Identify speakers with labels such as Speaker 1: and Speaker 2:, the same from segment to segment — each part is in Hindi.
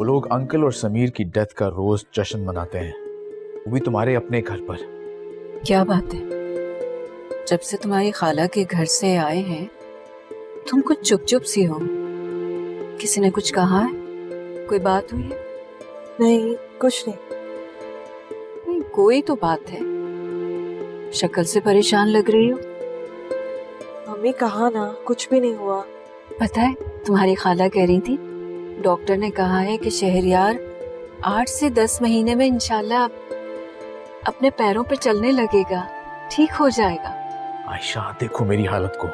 Speaker 1: वो लोग अंकल और समीर की डेथ का रोज जश्न मनाते हैं, वो भी तुम्हारे अपने घर पर।
Speaker 2: क्या बात है, जब से तुम्हारी खाला के घर से आए हैं तुम कुछ चुप चुप सी हो। किसी ने कुछ कहा है? कोई बात हुई है?
Speaker 3: नहीं, कुछ नहीं।
Speaker 2: नहीं, कोई तो बात है। शक्ल से परेशान लग रही हो।
Speaker 3: मम्मी कहा ना, कुछ भी नहीं हुआ।
Speaker 2: पता है, तुम्हारी खाला कह रही थी डॉक्टर ने कहा है कि शहरयार 8 से 10 महीने में इंशाल्लाह अपने पैरों पर चलने लगेगा, ठीक हो जाएगा।
Speaker 1: आयशा देखो मेरी हालत को,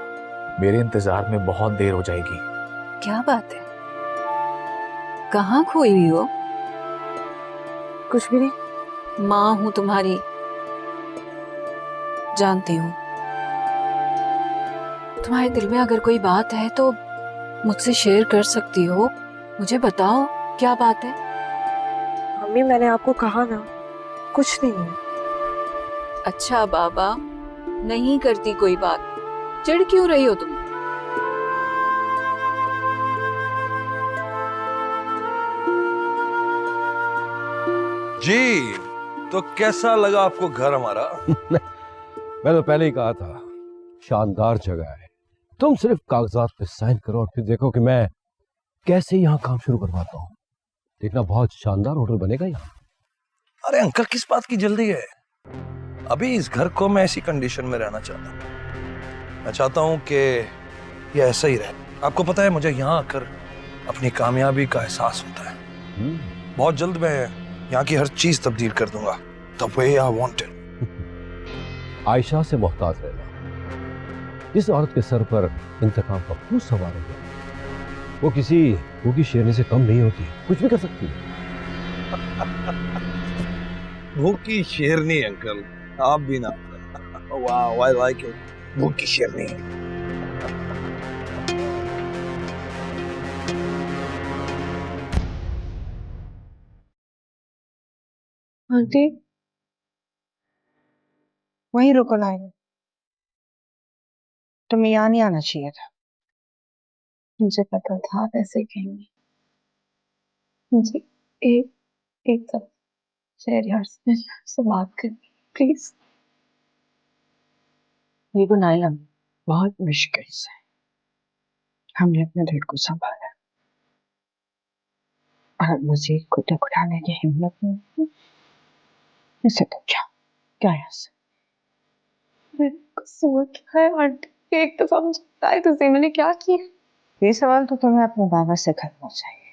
Speaker 1: मेरे इंतजार में बहुत देर हो जाएगी।
Speaker 2: क्या बात है, कहाँ खोई हुई हो?
Speaker 3: कुछ भी नहीं।
Speaker 2: माँ हूँ तुम्हारी, जानती हूँ। तुम्हारे दिल में अगर कोई बात है तो मुझसे शेयर कर सकती हो। मुझे बताओ क्या बात है।
Speaker 3: मम्मी मैंने आपको कहा ना, कुछ नहीं है।
Speaker 2: अच्छा बाबा, नहीं करती कोई बात, चिढ़ क्यों रही हो तुम?
Speaker 4: जी, तो कैसा लगा आपको घर हमारा?
Speaker 5: मैं तो पहले ही कहा था, शानदार जगह है। तुम सिर्फ कागजात पे साइन करो और फिर देखो कि मैं कैसे यहाँ काम शुरू करवाता हूँ। देखना बहुत शानदार होटल बनेगा यहाँ।
Speaker 4: अरे अंकल, किस बात की जल्दी है? अभी इस घर को मैं ऐसी कंडीशन में रहना चाहता हूँ। मैं चाहता हूँ कि ये ऐसा ही रहे। आपको पता है, मुझे यहाँ आकर अपनी कामयाबी का एहसास होता है। बहुत जल्द मैं यहाँ की हर चीज तब्दील कर दूंगा, the way I want it।
Speaker 5: Ayesha से मोहताज रहना। जिस औरत के सर पर इंतकाम का भूत सवार हो गया, वो किसी भूखी शेरनी से कम नहीं होती, कुछ भी कर सकती है।
Speaker 4: भूखी शेरनी अंकल, आप भी ना। वाह, I like it। भूखी शेरनी।
Speaker 3: आंटी वहीं रुको लाएंगे। तुम्हें यहाँ नहीं आना चाहिए था।
Speaker 6: मुझे पता था आप ऐसे कहेंगे। मुझे एक एक दफा शहरयार से बात करनी प्लीज।
Speaker 3: ये को नाइला, बहुत मुश्किल से हमने अपने दिल को संभाला और मुझे खुद उठाने की हिम्मत नहीं। इसे तो क्या है ऐसे?
Speaker 6: मेरे कसूर क्या है आंटी? एक दफा मुझे बताए तो सही, मैंने क्या किया?
Speaker 3: ये सवाल तो तुम्हें अपने बाबा से करना चाहिए।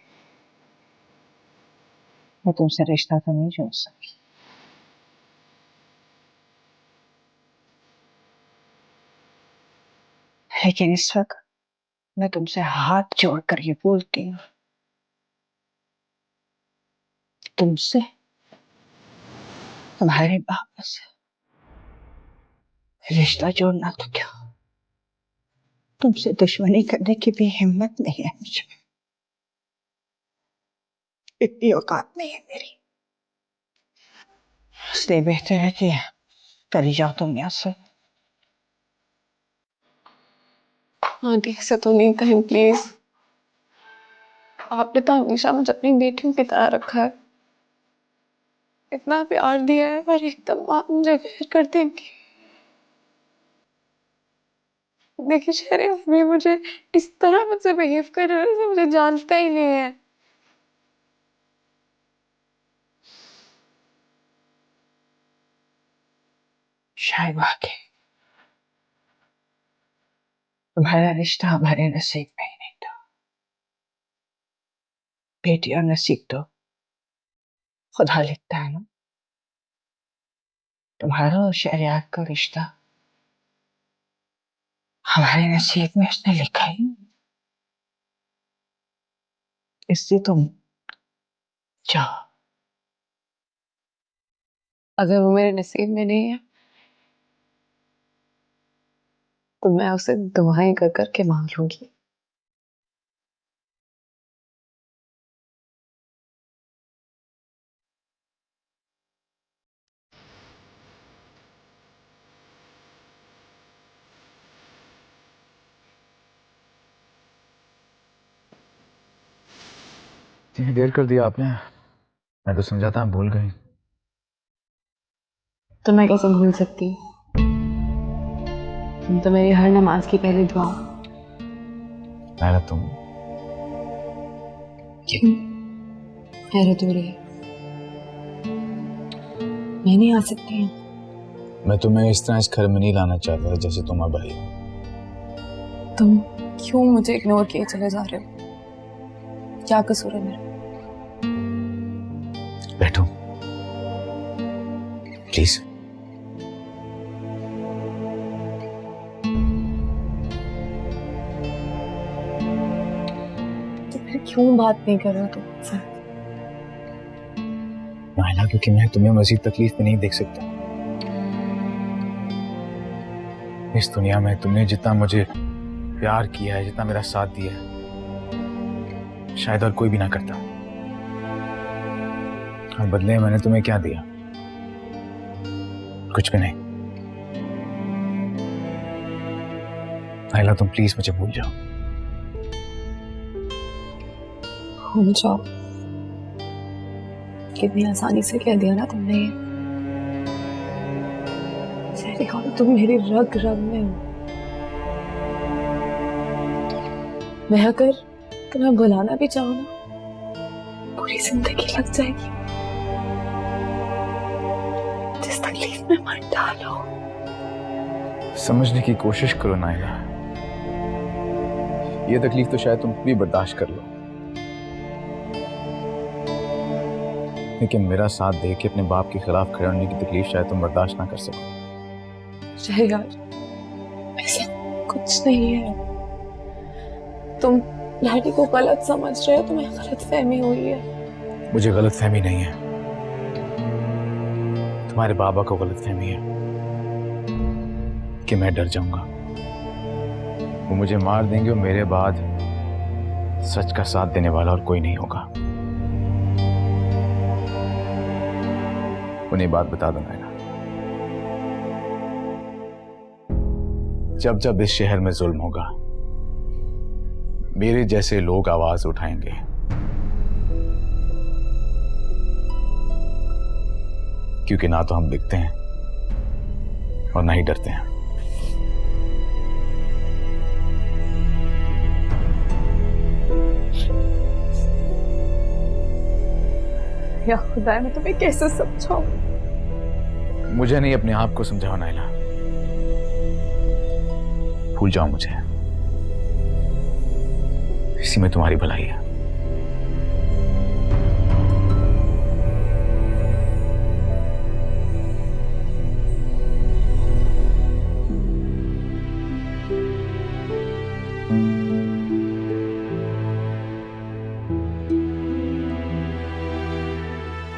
Speaker 3: मैं तुमसे रिश्ता तो नहीं जोड़ सकी। लेकिन इस वक्त मैं तुमसे हाथ जोड़कर ये बोलती हूँ, तुमसे, तुम्हारे बाबा से रिश्ता जोड़ना तो क्या, तुमसे दुश्मनी करने की भी हिम्मत नहीं है मुझे। इतनी औकात नहीं है मेरी। इसलिए बेहतर है कि चली जाओ तुम यहाँ से।
Speaker 6: आंटी ऐसा तो नहीं कहें प्लीज। आपने तो हमेशा मुझे अपनी बेटियों की तरह रखा है, इतना प्यार दिया है, और एकदम आप मुझे गैर कर देंगी। देखिए शहरी भी मुझे इस तरह मुझसे बिहेव कर रहे हैं, मुझे जानता ही नहीं है।
Speaker 3: शायद वाकई तुम्हारा रिश्ता हमारे नसीब में ही नहीं था। बेटी और नसीब तो खुदा लिखता है ना। तुम्हारा और शहरियार का रिश्ता हमारे नसीब में उसने लिखा ही नहीं। इससे तुम जाओ।
Speaker 6: अगर वो मेरे नसीब में नहीं है तो मैं उसे दुआएं कर करके मांग लूंगी।
Speaker 1: इतनी देर कर दिया आपने। मैं तो समझा था आप भूल गई।
Speaker 6: तो मैं कैसे भूल सकती हूँ? तुम तो मेरी हर नमाज की पहली दुआ हो।
Speaker 1: नायला तुम
Speaker 6: क्यों हैरत हो रही है? मैं नहीं आ सकती हूँ।
Speaker 1: मैं तुम्हें इस तरह इस घर में नहीं लाना चाहता था जैसे तुम अब आई हो।
Speaker 6: तुम क्यों मुझे इग्नोर किए चले जा रहे हो? क्या कसूर है मेरा?
Speaker 1: बैठो प्लीज।
Speaker 6: तो फिर क्यों बात नहीं कर रहा तुम मुझसे?
Speaker 1: नायला क्योंकि मैं तुम्हें मजीद तकलीफ में नहीं देख सकता। इस दुनिया में तुमने जितना मुझे प्यार किया है, जितना मेरा साथ दिया है, शायद और कोई भी ना करता। और बदले मैंने तुम्हें क्या दिया? कुछ भी नहीं। नायला तुम प्लीज मुझे भूल जाओ।
Speaker 6: भूल जाओ? कितनी आसानी से कह दिया ना तुमने ये। शहरियार, तुम मेरी रग रग में हो। मैं अगर तुम्हें बुलाना भी चाहूँ ना, पूरी जिंदगी लग जाएगी। जिस तकलीफ में मत डालो।
Speaker 1: समझने की कोशिश करो नायला। ये तकलीफ तो शायद तुम भी बर्दाश्त कर लो, लेकिन मेरा साथ दे के अपने बाप के खिलाफ खड़े होने की तकलीफ शायद तुम बर्दाश्त ना कर सको।
Speaker 6: शहरियार, ऐसा कुछ नहीं है। तुम लहरी को गलत समझ रहे हो। तुम्हें गलत फहमी हुई है।
Speaker 1: मुझे गलत फहमी नहीं है, तुम्हारे बाबा को गलत फहमी है कि मैं डर जाऊंगा, वो मुझे मार देंगे और मेरे बाद सच का साथ देने वाला और कोई नहीं होगा। उन्हें बात बता दो नायला, जब जब इस शहर में जुल्म होगा, मेरे जैसे लोग आवाज उठाएंगे। क्योंकि ना तो हम बिकते हैं और ना ही डरते हैं।
Speaker 6: या खुदा, मैं तुम्हें कैसे समझाऊं?
Speaker 1: मुझे नहीं, अपने आप को समझाओ नायला। भूल जाओ मुझे, इसी में तुम्हारी भलाई है।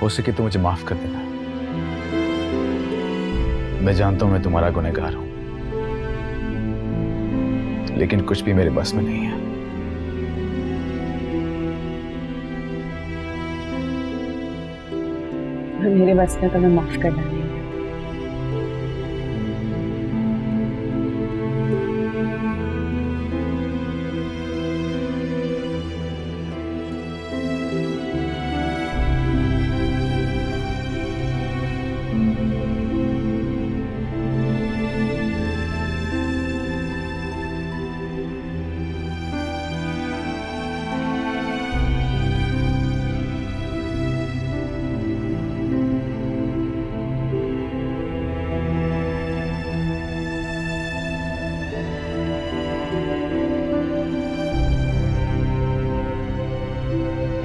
Speaker 1: हो सके तो मुझे माफ कर देना। मैं जानता हूं मैं तुम्हारा गुनहगार हूं, लेकिन कुछ भी मेरे बस में नहीं है।
Speaker 6: मेरे बस में तुम्हें माफ करना नहीं है।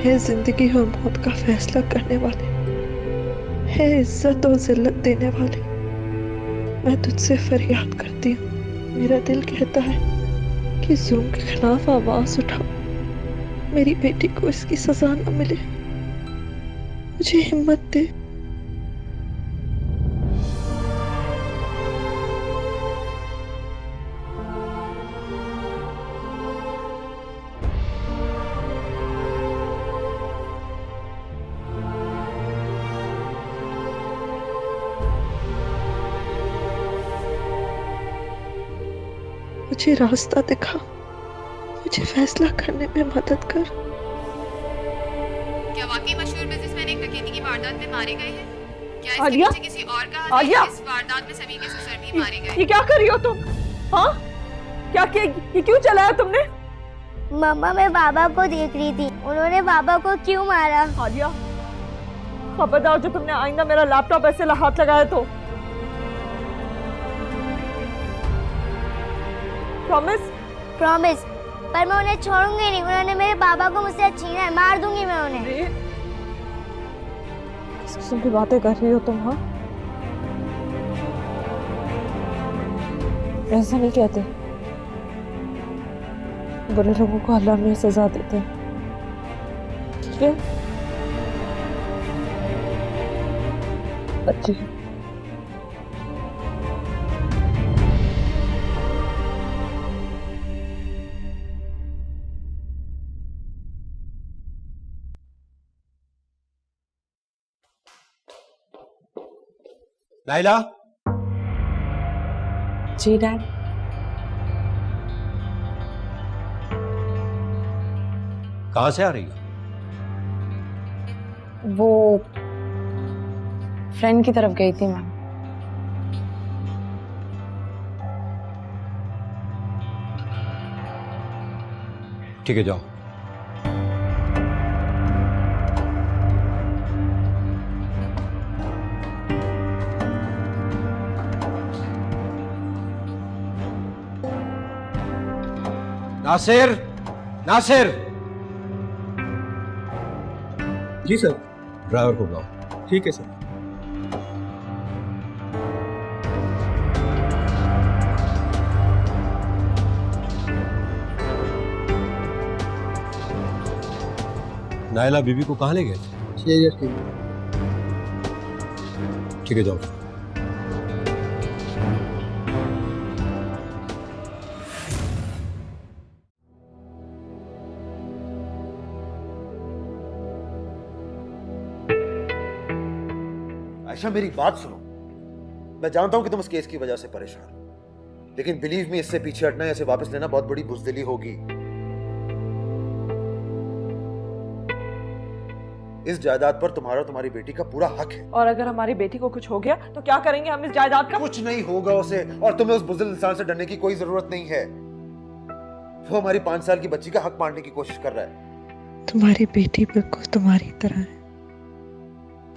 Speaker 7: है जिंदगी और मौत का फैसला करने वाले, है इज्जत और जिल्लत देने वाले। मैं तुझसे फरियाद करती हूँ। मेरा दिल कहता है कि जुल्म के खिलाफ आवाज उठाओ, मेरी बेटी को इसकी सजा न मिले। मुझे हिम्मत दे। मुझे रास्ता दिखा, मुझे फैसला करने में मदद कर।
Speaker 8: क्या वाकई मशहूर बिजनेसमैन एक डकैती की वारदात में मारे गए हैं? क्या इसके
Speaker 7: आलिया?
Speaker 8: पीछे किसी और का हाथ है?
Speaker 7: आलिया?
Speaker 8: इस वारदात में समीर के ससुर भी मारे
Speaker 7: ये
Speaker 8: गए।
Speaker 7: क्या कर रही हो तुम? हाँ, क्या किया? ये क्यों चलाया तुमने?
Speaker 9: मम्मा मैं बाबा को देख रही थी, उन्होंने बाबा को क्यों मारा?
Speaker 7: आलिया, खबरदार जो तुमने आइंदा मेरा लैपटॉप ऐसे हाथ लगाया तो। प्रॉमिस?
Speaker 9: प्रॉमिस, पर मैं उन्हें छोड़ूंगी नहीं। उन्होंने मेरे बाबा को मुझसे छीना है, मार दूंगी मैं उन्हें।
Speaker 7: किस किस्म की बातें कर रही हो तुम? हाँ, ऐसा नहीं कहते। बुरे लोगों को अल्लाह में सजा देते हैं, ठीक है? अच्छी
Speaker 5: नाइला,
Speaker 3: जी डैड।
Speaker 5: कहाँ से आ रही हो?
Speaker 3: वो फ्रेंड की तरफ गई थी मैं।
Speaker 5: ठीक है, जाओ। नासिर, नासिर,
Speaker 10: जी सर।
Speaker 5: ड्राइवर को बुलाओ।
Speaker 10: ठीक है सर।
Speaker 5: नाइला बीबी को कहाँ ले गए थे? ठीक है, जाओ।
Speaker 11: आयशा मेरी बात सुनो। मैं जानता हूं कि तुम इस केस की वजह से परेशान हो, लेकिन बिलीव मी, इससे पीछे हटना या इसे वापस लेना बहुत बड़ी बुज़दिली होगी। इस जायदाद पर तुम्हारा और तुम्हारी बेटी का पूरा हक है।
Speaker 7: और अगर हमारी बेटी को कुछ हो गया तो क्या करेंगे हम इस जायदाद का?
Speaker 11: कुछ नहीं होगा उसे, और तुम्हें उस बुज़दिल इंसान से डरने की कोई जरूरत नहीं है। वो हमारी 5 साल की बच्ची का हक मारने की कोशिश कर रहा है।
Speaker 7: तुम्हारी बेटी बिल्कुल तुम्हारी तरह है,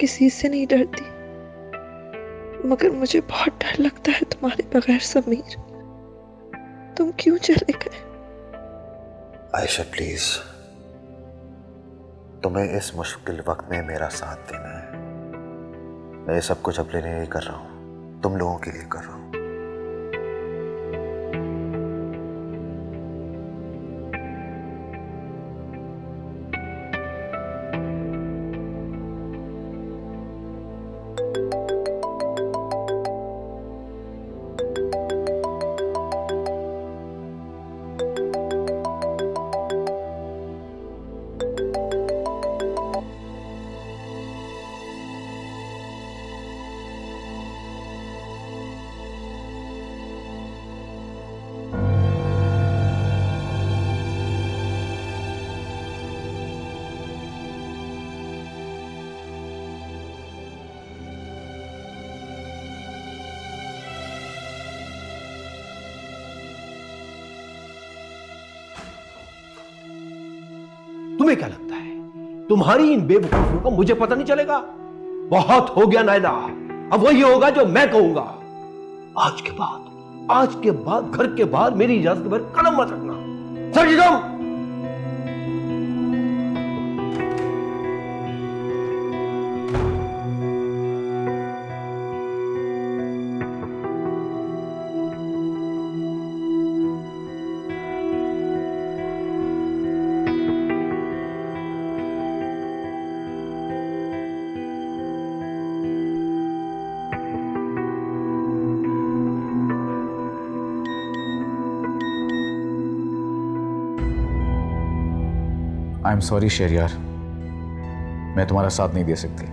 Speaker 7: किसी से नहीं डरती, मगर मुझे बहुत डर लगता है तुम्हारे बगैर। समीर, तुम क्यों चले गए?
Speaker 11: आयशा प्लीज, तुम्हें इस मुश्किल वक्त में मेरा साथ देना है। मैं ये सब कुछ अपने लिए नहीं कर रहा हूं, तुम लोगों के लिए कर रहा हूं।
Speaker 5: तुम्हें क्या लगता है तुम्हारी इन बेवकूफियों का मुझे पता नहीं चलेगा? बहुत हो गया नायला, अब वही होगा जो मैं कहूंगा। आज के बाद घर के बाहर मेरी इजाजत के बगैर कदम मत रखना, समझी तुम?
Speaker 1: आई एम सॉरी शहरयार, मैं तुम्हारा साथ नहीं दे सकती।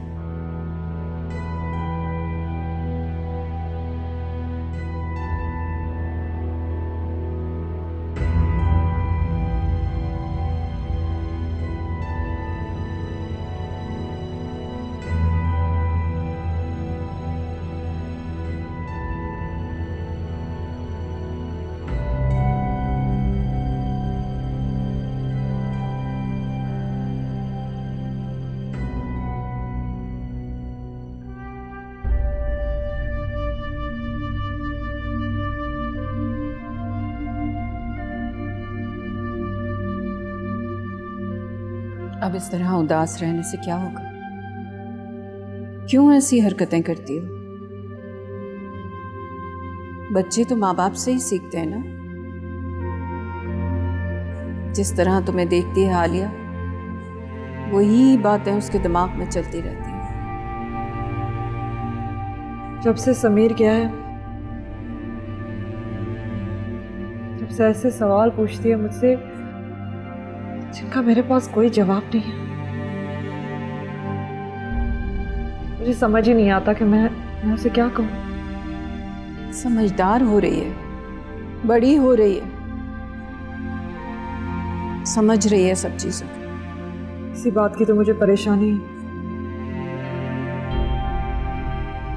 Speaker 2: अब इस तरह उदास रहने से क्या होगा? क्यों ऐसी हरकतें करती हो? बच्चे तो माँ बाप से ही सीखते हैं ना। जिस तरह तुम्हें देखती है आलिया, वही बातें उसके दिमाग में चलती रहती हैं।
Speaker 7: जब से समीर गया है, जब से ऐसे सवाल पूछती है मुझसे जिनका मेरे पास कोई जवाब नहीं है, मुझे समझ ही नहीं आता कि मैं उसे क्या कहूँ।
Speaker 2: समझदार हो रही है, बड़ी हो रही है, समझ रही है सब चीजों को।
Speaker 7: इसी बात की तो मुझे परेशानी है।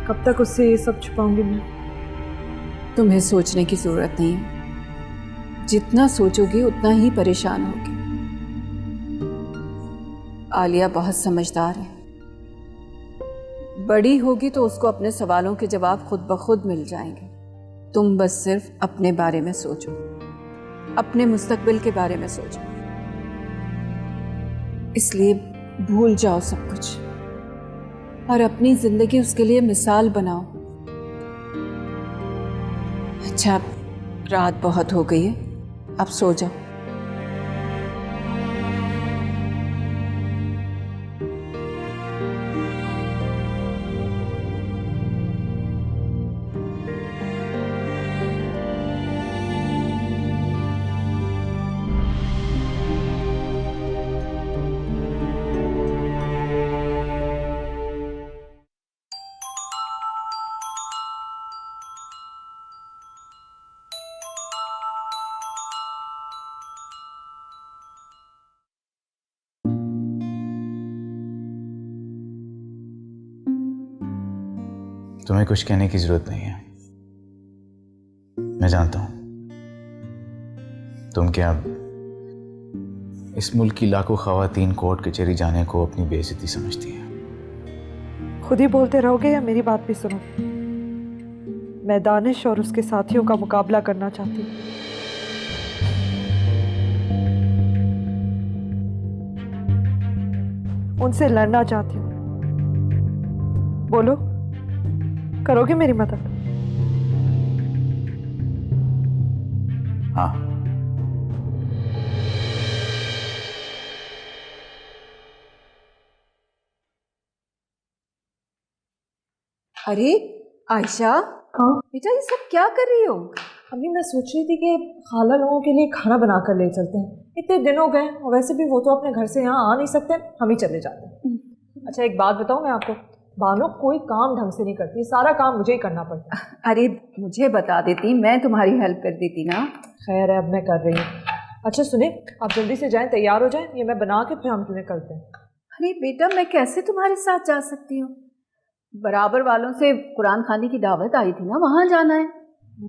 Speaker 7: कब तक उससे ये सब छुपाऊंगी मैं?
Speaker 2: तुम्हें सोचने की जरूरत नहीं है। जितना सोचोगी उतना ही परेशान होगी। आलिया बहुत समझदार है, बड़ी होगी तो उसको अपने सवालों के जवाब खुद ब खुद मिल जाएंगे। तुम बस सिर्फ अपने बारे में सोचो, अपने मुस्तकबिल के बारे में सोचो। इसलिए भूल जाओ सब कुछ और अपनी जिंदगी उसके लिए मिसाल बनाओ। अच्छा, रात बहुत हो गई है, अब सो जाओ।
Speaker 1: तुम्हें कुछ कहने की जरूरत नहीं है, मैं जानता हूं। तुम क्या इस मुल्क की लाखों खवातीन कोर्ट कचहरी जाने को अपनी बेइज्जती समझती हैं?
Speaker 7: खुद ही बोलते रहोगे या मेरी बात भी सुनो? मैं दानिश और उसके साथियों का मुकाबला करना चाहती हूँ। उनसे लड़ना चाहती हूँ। बोलो, करोगे मेरी मदद?
Speaker 1: हाँ।
Speaker 2: अरे आयशा, बेटा ये सब क्या कर रही हो?
Speaker 7: अम्मी, मैं सोच रही थी कि खाला लोगों के लिए खाना बना कर ले चलते हैं। इतने दिन हो गए और वैसे भी वो तो अपने घर से यहाँ आ नहीं सकते, हम ही चले जाते हैं। अच्छा, एक बात बताऊँ मैं आपको, बानो कोई काम ढंग से नहीं करती, सारा काम मुझे ही करना पड़ता है।
Speaker 2: अरे मुझे बता देती, मैं तुम्हारी हेल्प कर देती ना।
Speaker 7: खैर है, अब मैं कर रही हूँ। अच्छा सुने, आप जल्दी से जाएं, तैयार हो जाएं, ये मैं बना के फिर हम तुम्हें करते हैं।
Speaker 2: अरे बेटा, मैं कैसे तुम्हारे साथ जा सकती हूँ? बराबर वालों से कुरान खानी की दावत आई थी ना, वहां जाना है।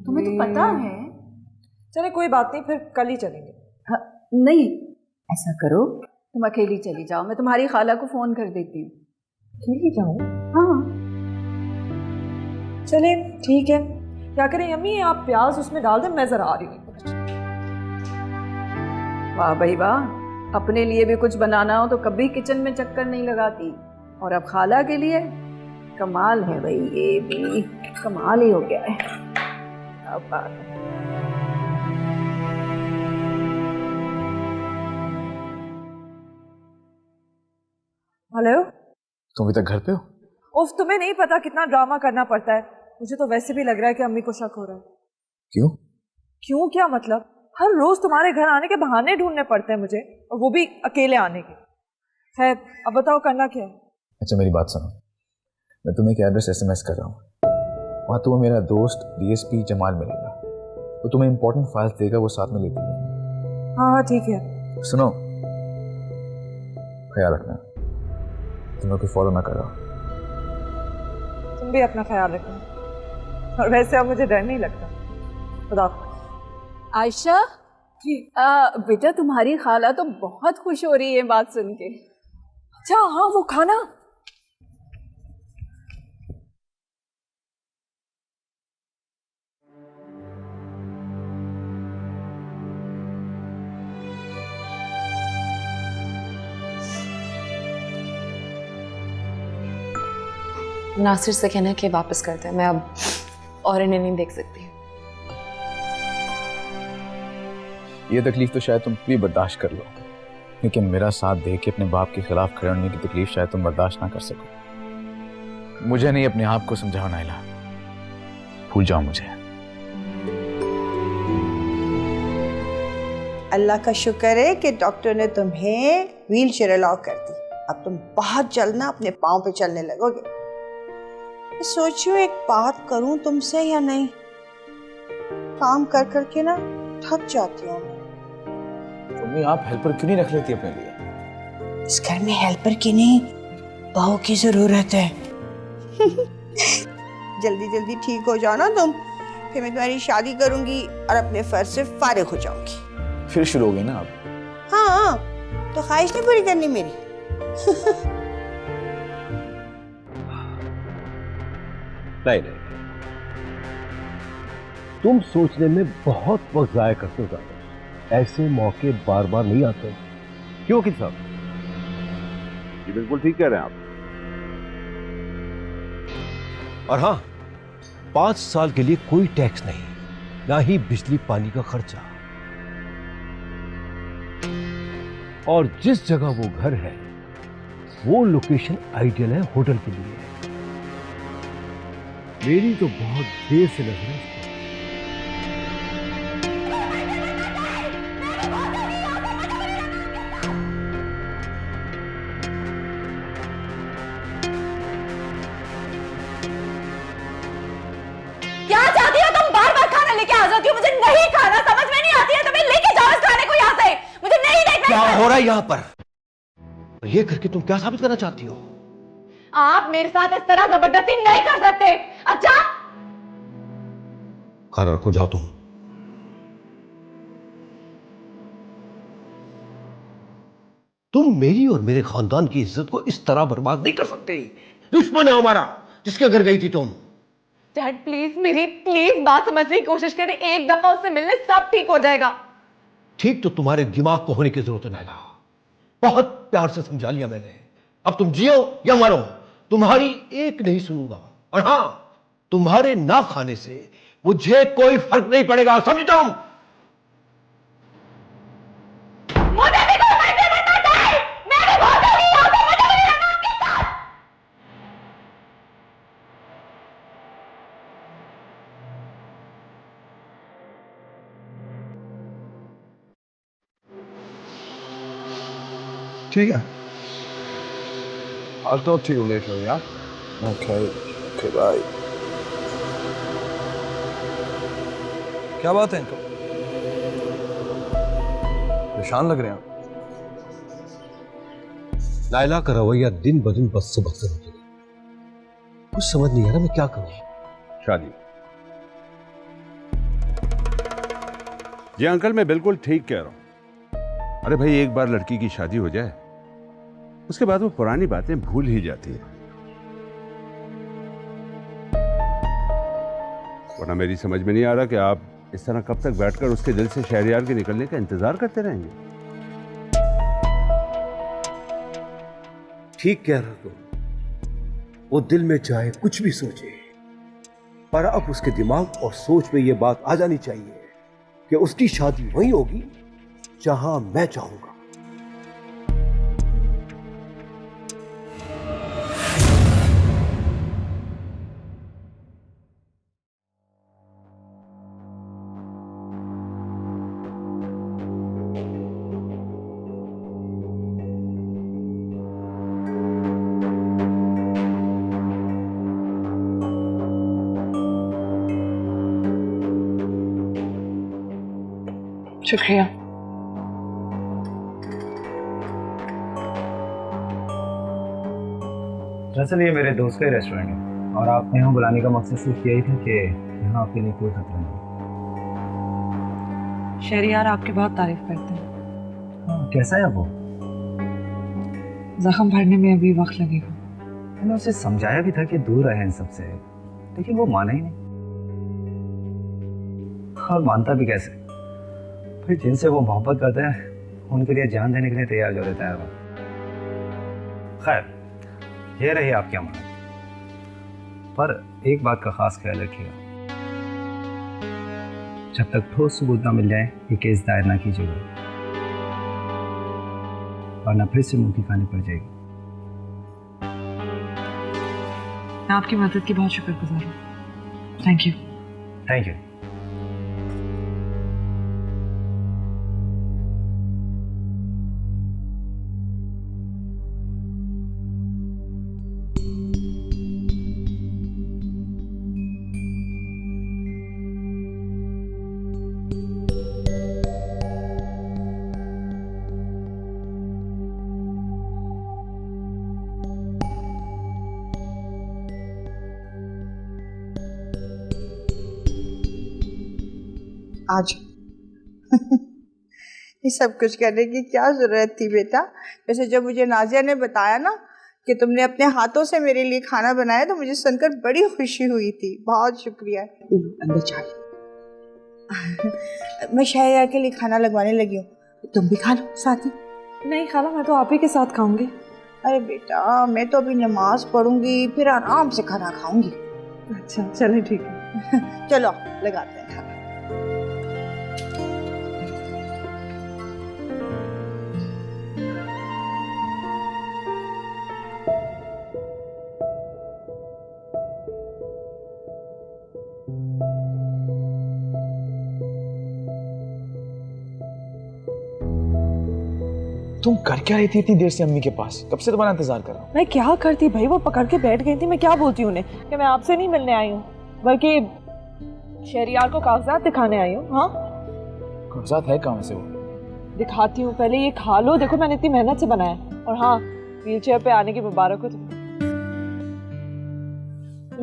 Speaker 2: तुम्हें तो पता है।
Speaker 7: चले कोई बात नहीं, फिर कल ही चलेंगे।
Speaker 2: हाँ, नहीं ऐसा करो, तुम अकेली चली जाओ, मैं तुम्हारी खाला को फोन कर देती हूँ।
Speaker 7: अकेली जाऊँ?
Speaker 2: हाँ
Speaker 7: चले ठीक है। क्या करें अम्मी, आप प्याज उसमें डाल दें, मैं जरा आ रही हूँ।
Speaker 2: वाह भाई वाह, अपने लिए भी कुछ बनाना हो तो कभी किचन में चक्कर नहीं लगाती, और अब खाला के लिए। कमाल है भाई, ये भी कमाल ही हो गया है। अब बात है।
Speaker 7: हेलो,
Speaker 1: तुम अभी तक घर पे हो?
Speaker 7: उफ, तुम्हें नहीं पता कितना ड्रामा करना पड़ता है। मुझे तो वैसे भी लग रहा है कि अम्मी को शक हो रहा है।
Speaker 1: क्यों?
Speaker 7: क्यों क्या मतलब? हर रोज तुम्हारे घर आने के बहाने ढूंढने पड़ते हैं मुझे, और वो भी अकेले आने के। खैर, अब बताओ करना क्या है?
Speaker 1: अच्छा मेरी बात सुनो, मैं तुम्हें एक एड्रेस SMS कर रहा हूँ। वहाँ तुम्हें मेरा दोस्त DSP जमाल मिलेगा, वो तुम्हें इंपॉर्टेंट फाइल्स देगा, वो साथ में लेती है।
Speaker 7: हाँ ठीक है।
Speaker 1: सुनो, ख्याल रखना, तुम्हें कोई फॉलो ना करो।
Speaker 7: तुम भी अपना ख्याल रखना, और वैसे अब मुझे डर नहीं लगता। खुदा।
Speaker 2: आयशा बेटा, तुम्हारी खाला तो बहुत खुश हो रही है बात सुन के।
Speaker 7: अच्छा हाँ, वो खाना।
Speaker 6: नासिर से कहना कि वापस करते हैं, मैं अब और इन्हें नहीं देख सकती।
Speaker 1: ये तकलीफ तो शायद तुम भी बर्दाश्त कर लो, लेकिन मेरा साथ दे के अपने बाप के खिलाफ खड़े होने की तकलीफ शायद तुम बर्दाश्त ना कर सको। मुझे नहीं, अपने आप को समझाओ नाइला, भूल जाओ मुझे।
Speaker 12: अल्लाह का शुक्र है कि डॉक्टर ने तुम्हें व्हील चेयर अलाउ कर दी। अब तुम बहुत जल्द ना अपने पाँव पे चलने लगोगे। मैं सोच रही हूँ एक बात करूँ तुमसे या नहीं, काम कर करके ना थक जाती हूँ।
Speaker 1: तुम आप हेल्पर क्यों नहीं रख लेती अपने लिए?
Speaker 12: इस घर में हेल्पर की नहीं, बहू की जरूरत है। जल्दी जल्दी ठीक हो जाओ ना तुम, फिर मैं तुम्हारी शादी करूंगी और अपने फर्ज से फारिग हो जाऊंगी।
Speaker 1: फिर शुरू हो गई ना आप?
Speaker 12: हाँ, तो ख्वाहिश नहीं पूरी करनी मेरी।
Speaker 5: नहीं नहीं, तुम सोचने में बहुत वक्त जाया करते हो। ऐसे मौके बार बार नहीं आते। क्यों कि साहब?
Speaker 13: ये बिल्कुल ठीक कह रहे हैं आप।
Speaker 5: और हाँ, 5 साल के लिए कोई टैक्स नहीं, ना ही बिजली पानी का खर्चा। और जिस जगह वो घर है वो लोकेशन आइडियल है होटल के लिए। मेरी तो बहुत देर से नजर है।
Speaker 14: क्या चाहती हो तुम? बार बार खाना लेके आ जाती हो, मुझे नहीं खाना, समझ में नहीं आती है तुम्हें। लेके जाओ इस खाने को यहाँ से, मुझे नहीं देखना।
Speaker 5: क्या हो रहा है यहाँ पर? ये करके तुम क्या साबित करना चाहती हो?
Speaker 14: आप मेरे साथ इस तरह जबरदस्ती नहीं कर सकते। अच्छा,
Speaker 5: खाना रखो, जाओ तुम। तुम मेरी और मेरे खानदान की इज्जत को इस तरह बर्बाद नहीं कर सकते। दुश्मन है हमारा, जिसके घर गई थी तुम।
Speaker 14: डैड प्लीज, मेरी प्लीज बात समझने की कोशिश करें। एक दफा उससे मिलने सब ठीक हो जाएगा।
Speaker 5: ठीक तो तुम्हारे दिमाग को होने की जरूरत है। बहुत प्यार से समझा लिया मैंने। अब तुम जियो या मरो, तुम्हारी एक नहीं सुनूंगा। और हां, तुम्हारे ना खाने से मुझे कोई फर्क नहीं पड़ेगा, समझता हूं।
Speaker 14: मुझे भी कोई फर्क नहीं पड़ता है। मैं भी बहुत जल्दी यहाँ से, मुझे भी रहना आपके साथ।
Speaker 10: ठीक है।
Speaker 4: I'll talk to you later, yeah? Okay, bye. क्या बात है अंकल? परेशान लग रहे हैं आप।
Speaker 5: नायला का रवैया दिन ब दिन बस से बदतर होता गया। कुछ समझ नहीं आ रहा मैं क्या करूं।
Speaker 13: शादी? जी अंकल, मैं बिल्कुल ठीक कह रहा हूं। अरे भाई, एक बार लड़की की शादी हो जाए उसके बाद वो पुरानी बातें भूल ही जाती है। वरना मेरी समझ में नहीं आ रहा कि आप इस तरह कब तक बैठकर उसके दिल से शहरयार के निकलने का इंतजार करते रहेंगे।
Speaker 5: ठीक कह रहा तुम। वो दिल में चाहे कुछ भी सोचे, पर अब उसके दिमाग और सोच में ये बात आ जानी चाहिए कि उसकी शादी वहीं होगी जहां मैं चाहूंगा।
Speaker 6: शुक्रिया।
Speaker 10: दरअसल ये मेरे दोस्त का ही रेस्टोरेंट है और आपने यहाँ बुलाने का मकसद सिर्फ यही था कि यहाँ आपके लिए कोई खतरा नहीं।
Speaker 6: शहरयार आपकी बहुत तारीफ करते हैं।
Speaker 10: हाँ, कैसा है वो?
Speaker 6: जख्म भरने में अभी वक्त लगेगा।
Speaker 10: मैंने उसे समझाया भी था कि दूर रहे इन सबसे, लेकिन वो माना ही नहीं। और मानता भी कैसे? फिर जिनसे वो मोहब्बत करते हैं उनके लिए जान देने के लिए तैयार जो रहता है वो। खैर, ये रही आपकी अमानत। पर एक बात का खास ख्याल रखिएगा, जब तक ठोस सबूत ना मिल जाए ये केस दायर ना कीजिएगा, वरना फिर से मुंह की खानी पड़ जाएगी।
Speaker 7: मैं आपकी मदद की बहुत शुक्रगुजार हूँ। Thank you.
Speaker 10: Thank you.
Speaker 12: आज ये सब कुछ करने की क्या जरूरत थी बेटा? वैसे जब मुझे नाजिया ने बताया ना कि तुमने अपने हाथों से मेरे लिए खाना बनाया तो मुझे सुनकर बड़ी खुशी हुई थी। बहुत शुक्रिया। अंदर चल। मैं शहरियार के लिए खाना लगवाने लगी हूँ, तुम भी खा लो साथ ही।
Speaker 7: नहीं खाला, मैं तो आप ही के साथ खाऊंगी।
Speaker 12: अरे बेटा मैं तो अभी नमाज पढ़ूंगी, फिर आराम से खाना खाऊंगी।
Speaker 7: अच्छा चले ठीक है।
Speaker 12: चलो लगाते हैं खाना।
Speaker 1: तुम कर क्या रही थी इतनी देर से अम्मी के पास? कब से तुम्हारा इंतजार कर रहा हूँ।
Speaker 7: मैं क्या करती भाई, वो पकड़ के बैठ गई थी। मैं क्या बोलती हूँ उन्हें कि मैं आपसे नहीं मिलने आई हूँ, बल्कि शहरियार को कागजात दिखाने आई हूँ। हाँ
Speaker 1: कागजात है कहाँ से? वो
Speaker 7: दिखाती हूँ, पहले ये खा लो। देखो मैंने इतनी मेहनत से बनाया। और हाँ, व्हीलचेयर पे आने की मुबारक हो तुम्हें।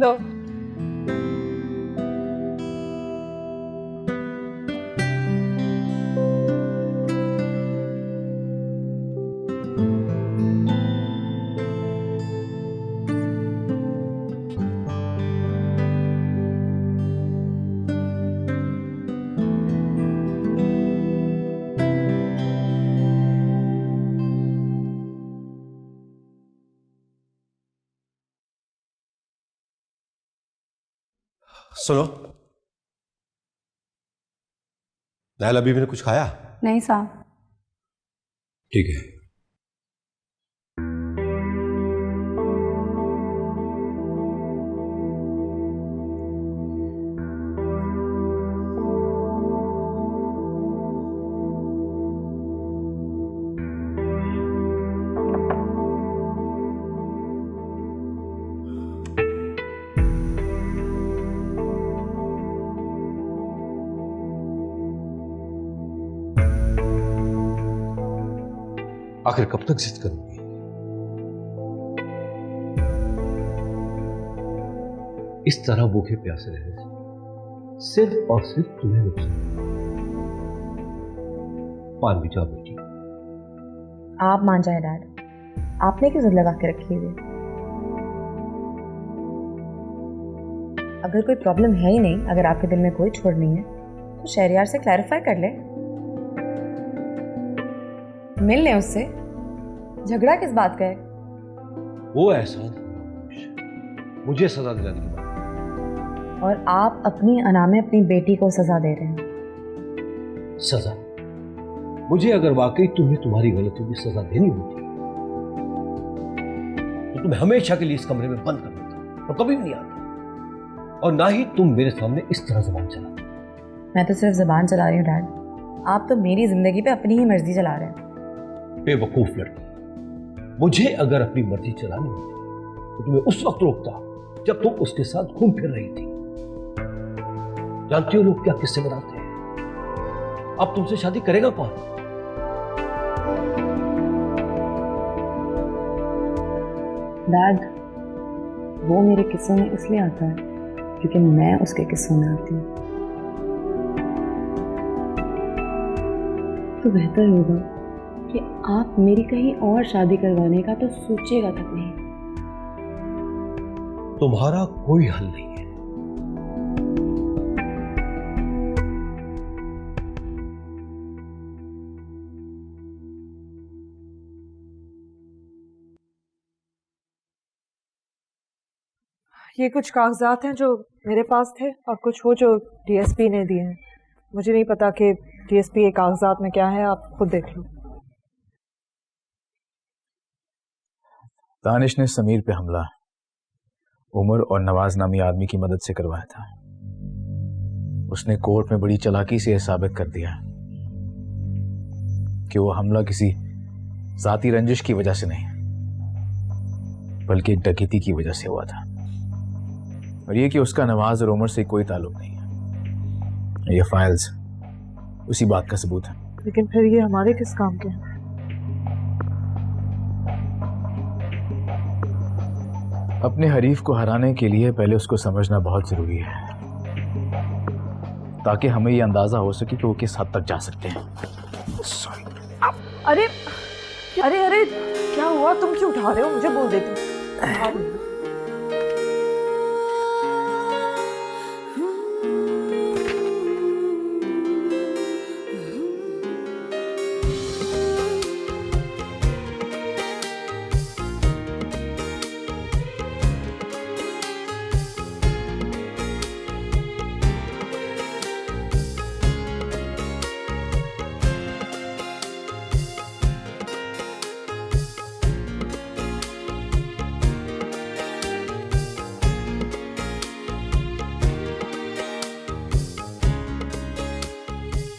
Speaker 7: लो।
Speaker 5: सुनो, नायल अभी मैंने कुछ खाया?
Speaker 6: नहीं साहब।
Speaker 5: ठीक है। आखिर कब तक जिद करूंगी? इस तरह भूखे प्यासे रहने से सिर्फ और सिर्फ तुम्हें नुकसान। मान भी जाओ बेटी।
Speaker 6: आप मान जाए डैड, आपने क्यों जिद लगा के रखी हुई? अगर कोई प्रॉब्लम है ही नहीं, अगर आपके दिल में कोई छोड़ नहीं है, तो शहरियार से क्लैरिफाई कर ले, मिल लें उससे। झगड़ा किस बात का है?
Speaker 5: वो एहसान मुझे सजा दिलाने की बात।
Speaker 6: और आप अपनी अना में अपनी बेटी को सजा दे रहे हैं।
Speaker 5: सजा? मुझे अगर वाकई तुम्हें तुम्हारी गलतियों की सजा देनी होती तो तुम्हें हमेशा के लिए इस कमरे में बंद कर देता और कभी भी नहीं आता, और ना ही तुम मेरे सामने इस तरह जुबान चलाते।
Speaker 6: मैं तो सिर्फ जुबान चला रही हूँ डैड, आप तो मेरी जिंदगी पे अपनी ही मर्जी चला रहे हैं।
Speaker 5: बेवकूफ लड़की, मुझे अगर अपनी मर्जी चलानी होती तो तुम्हें उस वक्त रोकता जब तुम उसके साथ घूम फिर रही थी। जानती हो लोग क्या किससे बनाते हैं? अब तुमसे शादी करेगा कौन?
Speaker 6: डैड, वो मेरे किस्सों में इसलिए आता है क्योंकि मैं उसके किस्सों में आती हूँ। तो बेहतर होगा कि आप मेरी कहीं और शादी करवाने का तो सोचिएगा तक नहीं।
Speaker 5: तुम्हारा कोई हल नहीं है।
Speaker 7: ये कुछ कागजात हैं जो मेरे पास थे और कुछ वो जो डीएसपी ने दिए हैं। मुझे नहीं पता कि डीएसपी ये कागजात में क्या है, आप खुद देख लो।
Speaker 1: दानिश ने समीर पे हमला उमर और नवाज नामी आदमी की मदद से करवाया था। उसने कोर्ट में बड़ी चालाकी से यह साबित कर दिया कि वो हमला किसी जाती रंजिश की वजह से नहीं बल्कि एक डकैती की वजह से हुआ था, और ये कि उसका नवाज और उमर से कोई ताल्लुक नहीं है। ये फाइल्स उसी बात का सबूत है।
Speaker 7: लेकिन फिर ये हमारे किस काम के हैं?
Speaker 1: अपने हरीफ को हराने के लिए पहले उसको समझना बहुत जरूरी है, ताकि हमें यह अंदाजा हो सके कि वो किस हद तक जा सकते हैं।
Speaker 7: अरे अरे अरे क्या हुआ? तुम क्यों उठा रहे हो? मुझे बोल देती।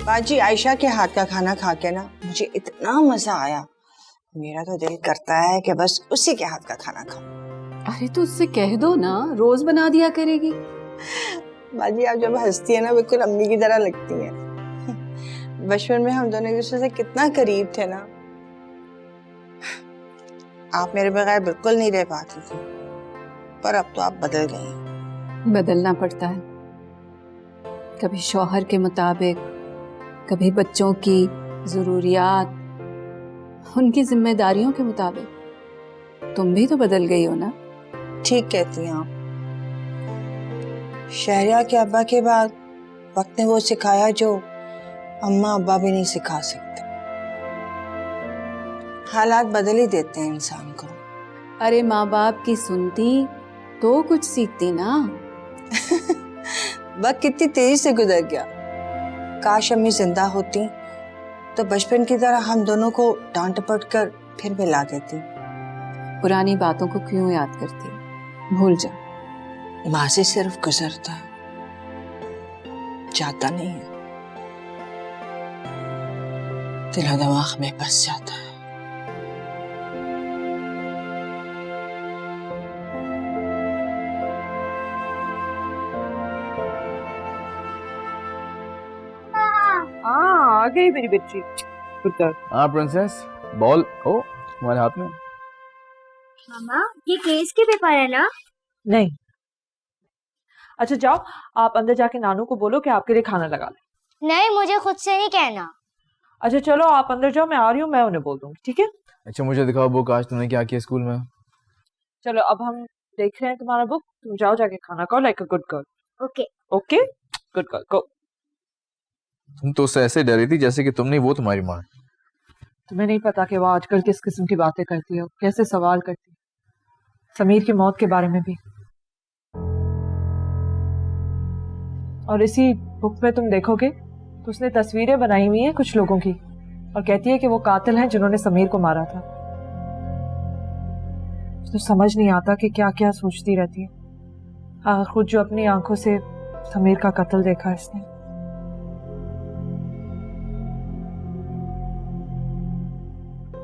Speaker 12: बाजी, आयशा के हाथ का खाना खा के ना मुझे इतना मजा आया, मेरा तो दिल करता है कि बस उसी के हाथ का खाना खाऊं।
Speaker 2: अरे तो उससे कह दो ना, रोज बना दिया करेगी।
Speaker 12: बाजी, आप जब हंसती है ना बिल्कुल अम्मी की तरह लगती है। बचपन में हम दोनों एक दूसरे से कितना करीब थे ना। आप मेरे बगैर बिल्कुल नहीं रह पाती थी, पर अब तो आप बदल गई।
Speaker 2: बदलना पड़ता है, कभी शौहर के मुताबिक, कभी बच्चों की ज़रूरियात, उनकी जिम्मेदारियों के मुताबिक। तुम भी तो बदल गई हो ना।
Speaker 12: ठीक कहती हैं आप। शहरिया के अब्बा के बाद वक्त ने वो सिखाया जो अम्मा अब्बा भी नहीं सिखा सकते। हालात बदल ही देते हैं इंसान को।
Speaker 2: अरे माँ बाप की सुनती तो कुछ सीखती ना।
Speaker 12: वक्त कितनी तेजी से गुजर गया। काश अम्मी जिंदा होती तो बचपन की तरह हम दोनों को डांट डपट कर फिर मिला देती।
Speaker 2: पुरानी बातों को क्यों याद करती हो? भूल जा।
Speaker 12: माजी सिर्फ गुजरता है, जाता नहीं है। दिल और दिमाग में बस जाता है।
Speaker 7: आ गई मेरी बच्ची।
Speaker 1: हाँ प्रिंसेस, बॉल ओ तुम्हारे हाथ में।
Speaker 9: मामा, ये केस के पेपर है ना?
Speaker 7: नहीं। अच्छा जाओ, आप अंदर जाके नानू को बोलो कि आपके लिए खाना लगा ले।
Speaker 9: नहीं, मुझे खुद से नहीं कहना।
Speaker 7: अच्छा चलो आप अंदर जाओ, मैं आ रही हूँ, मैं उन्हें बोल दूंगी, ठीक है?
Speaker 1: अच्छा मुझे दिखाओ बुक, आज तुमने क्या किया स्कूल में।
Speaker 7: चलो अब हम देख रहे हैं तुम्हारा बुक, तुम जाओ जाके खाना खाओ like a good girl.
Speaker 9: Okay
Speaker 7: okay, good girl, go.
Speaker 1: तुम तो उससे ऐसे डरी थी जैसे कि तुम नहीं वो तुम्हारी माँ।
Speaker 7: तुम्हें नहीं पता कि वो आजकल किस किस्म की बातें करती है, कैसे सवाल करती है, समीर की मौत के बारे में भी। और इसी बुक में तुम देखोगे तो उसने तस्वीरें बनाई हुई हैं कुछ लोगों की, और कहती है कि वो कातिल हैं जिन्होंने समीर को मारा था। तो समझ नहीं आता कि क्या क्या सोचती रहती है, आखिर खुद जो अपनी आंखों से समीर का कत्ल देखा है इसने।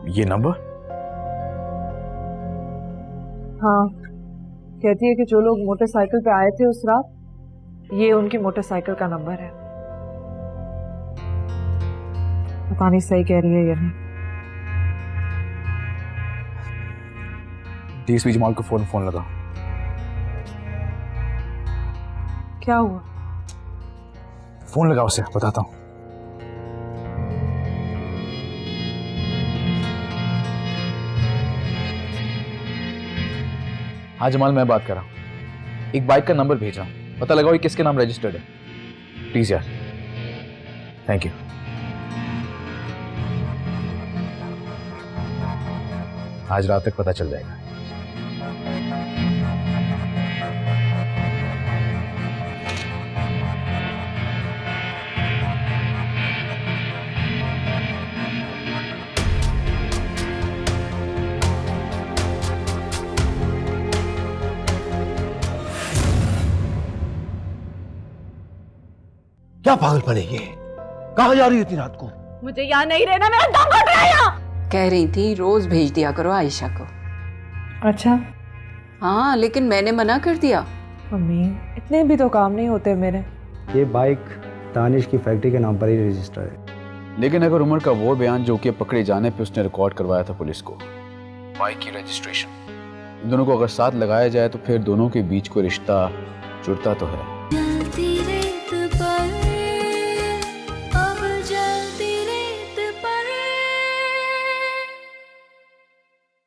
Speaker 1: ये नंबर?
Speaker 7: हाँ, कहती है कि जो लोग मोटरसाइकिल पे आए थे उस रात, ये उनकी मोटरसाइकिल का नंबर है। पता नहीं सही कह रही है या नहीं।
Speaker 1: डीएसपी जमाल को फोन लगा।
Speaker 7: क्या हुआ?
Speaker 1: फोन लगा उसे, बताता हूँ। हाँ जमाल, मैं बात कर रहा हूँ। एक बाइक का नंबर भेज रहा हूँ, पता लगाओ ये किसके नाम रजिस्टर्ड है। प्लीज यार, थैंक यू। आज रात तक पता चल जाएगा।
Speaker 5: क्या पागलपन है ये? कहाँ जा रही हो इतनी रात को?
Speaker 14: मुझे यहाँ नहीं रहना, मेरा दम घुट रहा है यहाँ।
Speaker 2: कह रही थी रोज भेज दिया करो आयशा को।
Speaker 6: अच्छा
Speaker 2: हाँ, लेकिन मैंने मना कर दिया।
Speaker 6: मम्मी, इतने भी तो काम नहीं होते मेरे।
Speaker 10: ये बाइक तानिश की फैक्ट्री के नाम पर ही रजिस्टर है।
Speaker 1: लेकिन अगर उमर का वो बयान जो कि पकड़े जाने पे उसने रिकॉर्ड करवाया था पुलिस को, बाइक की रजिस्ट्रेशन, इन दोनों को अगर साथ लगाया जाए तो फिर दोनों के बीच कोई रिश्ता जुड़ता तो है।